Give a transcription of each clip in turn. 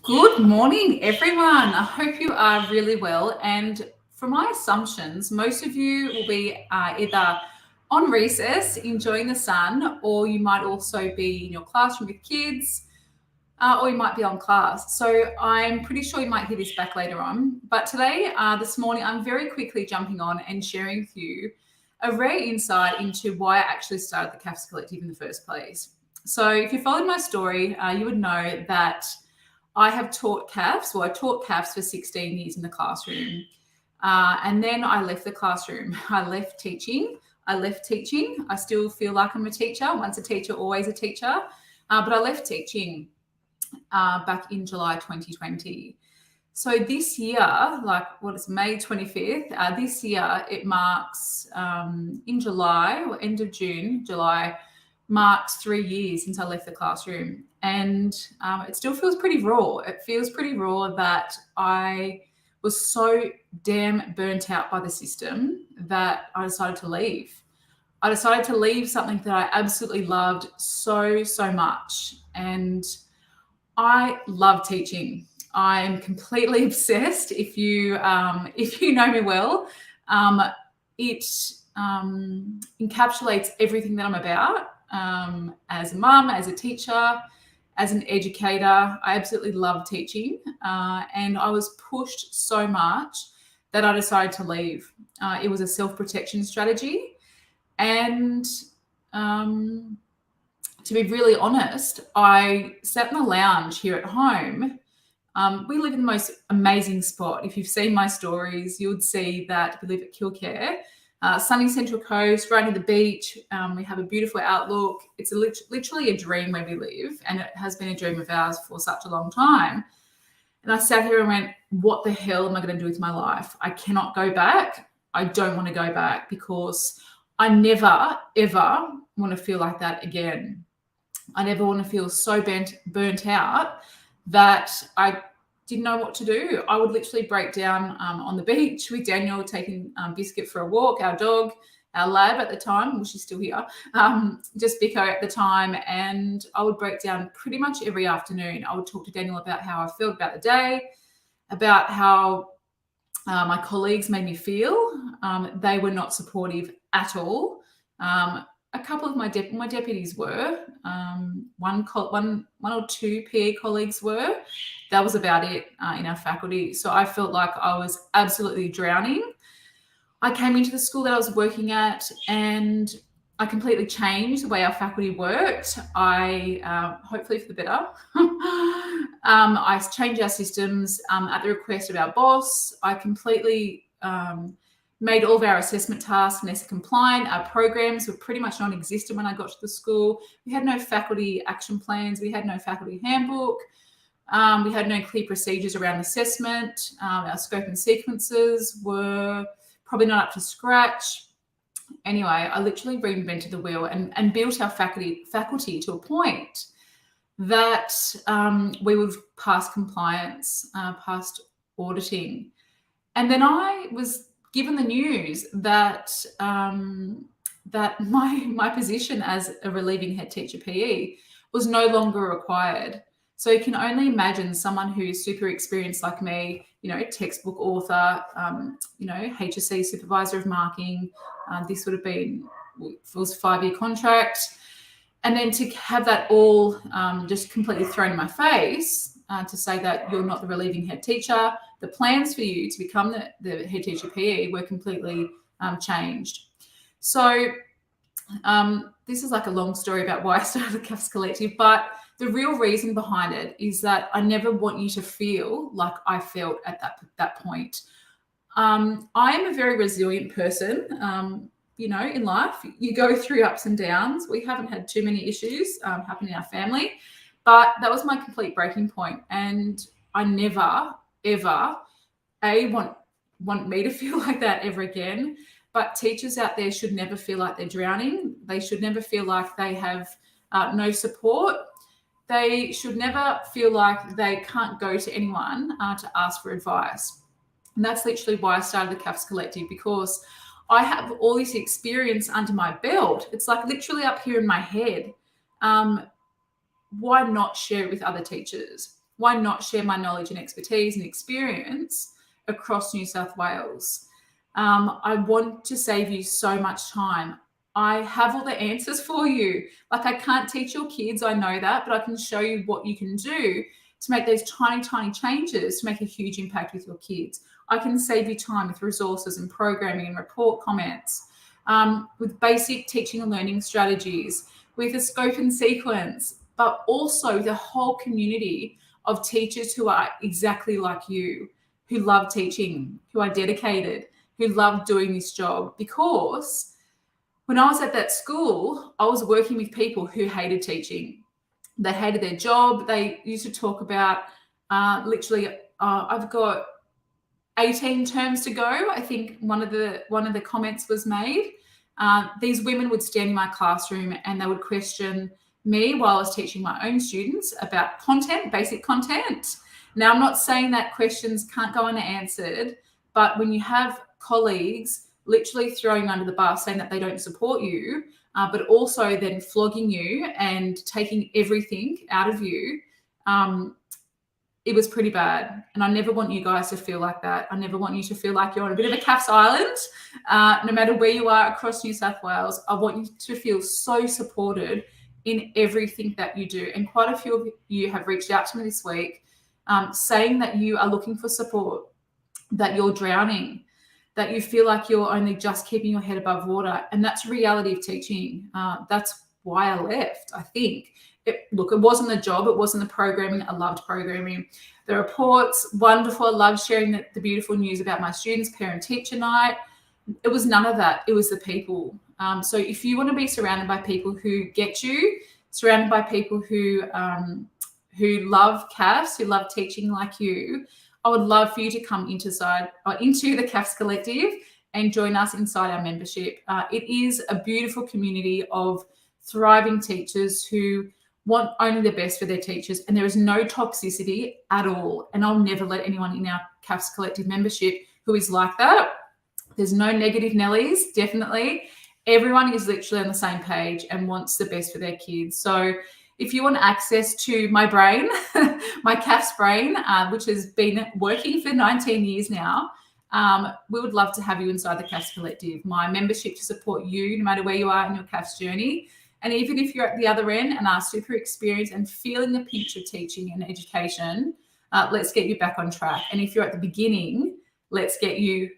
Good morning, everyone. I hope you are really well. And from my assumptions, most of you will be either on recess, enjoying the sun, or you might also be in your classroom with kids, or you might be on class. So I'm pretty sure you might hear this back later on. But today, this morning, I'm very quickly jumping on and sharing with you a rare insight into why I actually started the CAFS Collective in the first place. So if you followed my story, you would know that I have taught CAFS. Well, I taught CAFS for 16 years in the classroom. And then I left the classroom. I left teaching. I still feel like I'm a teacher. Once a teacher, always a teacher. But I left teaching back in July 2020. So this year, May 25th? This year, it marks in July or end of June, July, marks 3 years since I left the classroom. And it still feels pretty raw. It feels pretty raw that I was so damn burnt out by the system that I decided to leave. I decided to leave something that I absolutely loved so much. And I love teaching. I'm completely obsessed. If you know me well, it encapsulates everything that I'm about. As a mum, as a teacher, as an educator, I absolutely love teaching, and I was pushed so much that I decided to leave. It was a self-protection strategy, and to be really honest, I sat in the lounge here at home. We live in the most amazing spot. If you've seen my stories, you would see that we live at Kilcare, sunny Central Coast, right near the beach. We have a beautiful outlook. It's literally a dream where we live, and it has been a dream of ours for such a long time. And I sat here and went, what the hell am I going to do with my life? I cannot go back. I don't want to go back because I never, ever want to feel like that again. I never want to feel so burnt out that I didn't know what to do. I would literally break down on the beach with Daniel, taking Biscuit for a walk, our dog, our lab at the time, well, she's still here, just Biko at the time. And I would break down pretty much every afternoon. I would talk to Daniel about how I felt about the day, about how my colleagues made me feel. They were not supportive at all. A couple of my deputies were, one or two PE colleagues were. That was about it in our faculty. So I felt like I was absolutely drowning. I came into the school that I was working at and I completely changed the way our faculty worked. I, hopefully for the better, I changed our systems at the request of our boss. I completely made all of our assessment tasks NESA compliant. Our programs were pretty much non-existent when I got to the school. We had no faculty action plans. We had no faculty handbook. We had no clear procedures around assessment. Our scope and sequences were probably not up to scratch. Anyway, I literally reinvented the wheel and built our faculty to a point that we would pass compliance, past auditing. And then I was given the news that that my position as a relieving head teacher PE was no longer required. So you can only imagine someone who's super experienced like me, textbook author, HSC supervisor of marking. This would have been, it was a 5-year contract. And then to have that all just completely thrown in my face, to say that you're not the relieving head teacher, the plans for you to become the head teacher PE were completely changed. So this is like a long story about why I started the CAFS Collective, but the real reason behind it is that I never want you to feel like I felt at that point. I am a very resilient person. In life, you go through ups and downs. We haven't had too many issues happen in our family, but that was my complete breaking point. And I never, ever, want me to feel like that ever again. But teachers out there should never feel like they're drowning. They should never feel like they have no support. They should never feel like they can't go to anyone to ask for advice. And that's literally why I started the CAFS Collective, because I have all this experience under my belt. It's like literally up here in my head. Why not share it with other teachers? why not share my knowledge and expertise and experience across New South Wales? I want to save you so much time. I have all the answers for you. Like, I can't teach your kids, I know that, but I can show you what you can do to make those tiny, tiny changes to make a huge impact with your kids. I can save you time with resources and programming and report comments, with basic teaching and learning strategies, with a scope and sequence, but also the whole community of teachers who are exactly like you, who love teaching, who are dedicated, who love doing this job. Because when I was at that school, I was working with people who hated teaching. They hated their job. They used to talk about I've got 18 terms to go. I think one of the comments was made. These women would stand in my classroom and they would question me while I was teaching my own students about content, basic content. Now, I'm not saying that questions can't go unanswered, but when you have colleagues literally throwing you under the bus, saying that they don't support you, but also then flogging you and taking everything out of you, it was pretty bad. And I never want you guys to feel like that. I never want you to feel like you're on a bit of a CAFS island. No matter where you are across New South Wales, I want you to feel so supported in everything that you do. And quite a few of you have reached out to me this week saying that you are looking for support, that you're drowning, that you feel like you're only just keeping your head above water. And that's the reality of teaching. That's why I left, I think. It wasn't the job. It wasn't the programming. I loved programming. The reports, wonderful. I loved sharing the beautiful news about my students, parent-teacher night. It was none of that. It was the people. So if you want to be surrounded by people who get you, surrounded by people who love CAFS, who love teaching like you, I would love for you to come into the CAFS Collective and join us inside our membership. It is a beautiful community of thriving teachers who want only the best for their teachers, and there is no toxicity at all. And I'll never let anyone in our CAFS Collective membership who is like that. There's no negative Nellies, definitely. Everyone is literally on the same page and wants the best for their kids. So if you want access to my brain, my CAFS brain, which has been working for 19 years now, we would love to have you inside the CAFS Collective, my membership to support you no matter where you are in your CAFS journey. And even if you're at the other end and are super experienced and feeling the pinch of teaching and education, let's get you back on track. And if you're at the beginning, let's get you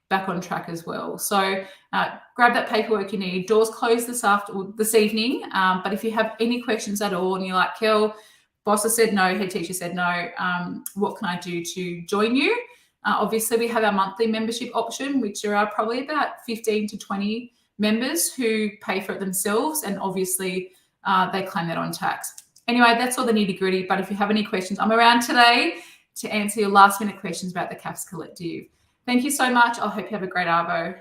back on track as well. So grab that paperwork you need. Doors close this evening. But if you have any questions at all and you're like, Kel, boss has said no, head teacher said no, what can I do to join you? Obviously, we have our monthly membership option, which there are probably about 15 to 20 members who pay for it themselves, and obviously they claim that on tax. Anyway, that's all the nitty gritty, but if you have any questions, I'm around today to answer your last minute questions about the CAFS Collective. Thank you so much. I hope you have a great Arvo.